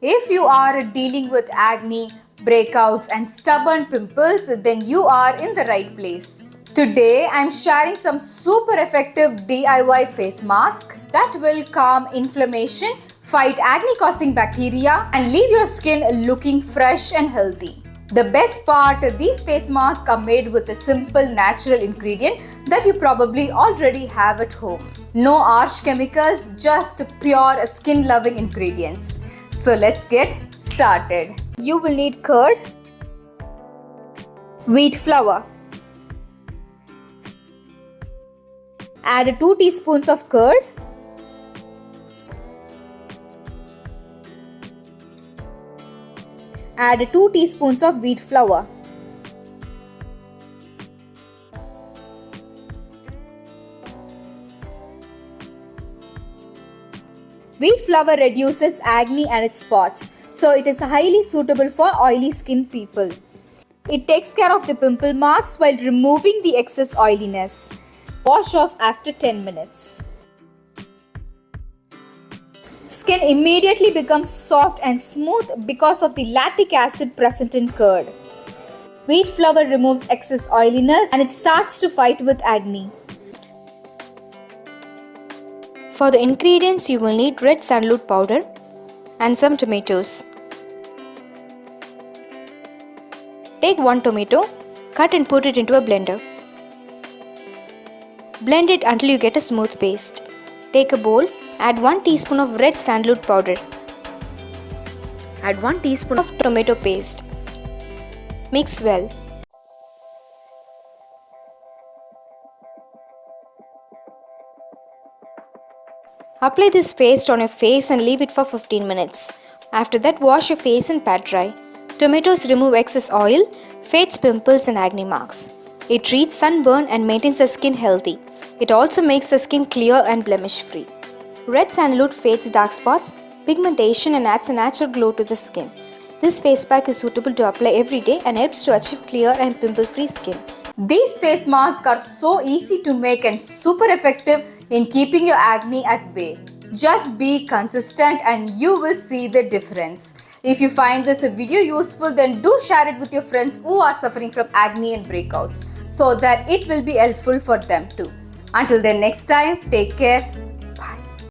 If you are dealing with acne, breakouts and stubborn pimples, then you are in the right place. Today I am sharing some super effective DIY face mask that will calm inflammation, fight acne causing bacteria and leave your skin looking fresh and healthy. The best part, these face masks are made with a simple natural ingredient that you probably already have at home. No harsh chemicals, just pure skin loving ingredients. So let's get started. You will need curd, wheat flour. Add 2 teaspoons of curd, add 2 teaspoons of wheat flour. Wheat flour reduces acne and its spots, so it is highly suitable for oily skin people. It takes care of the pimple marks while removing the excess oiliness. Wash off after 10 minutes. Skin immediately becomes soft and smooth because of the lactic acid present in curd. Wheat flour removes excess oiliness and it starts to fight with acne. For the ingredients, you will need red sandalwood powder and some tomatoes. Take 1 tomato, cut and put it into a blender. Blend it until you get a smooth paste. Take a bowl, add 1 teaspoon of red sandalwood powder. Add 1 teaspoon of tomato paste. Mix well. Apply this paste on your face and leave it for 15 minutes. After that, wash your face and pat dry. Tomatoes remove excess oil, fades pimples and acne marks. It treats sunburn and maintains the skin healthy. It also makes the skin clear and blemish free. Red sandalwood fades dark spots, pigmentation and adds a natural glow to the skin. This face pack is suitable to apply every day and helps to achieve clear and pimple-free skin. These face masks are so easy to make and super effective in keeping your acne at bay. Just be consistent and you will see the difference. If you find this video useful, then do share it with your friends who are suffering from acne and breakouts so that it will be helpful for them too. Until then, next time, take care.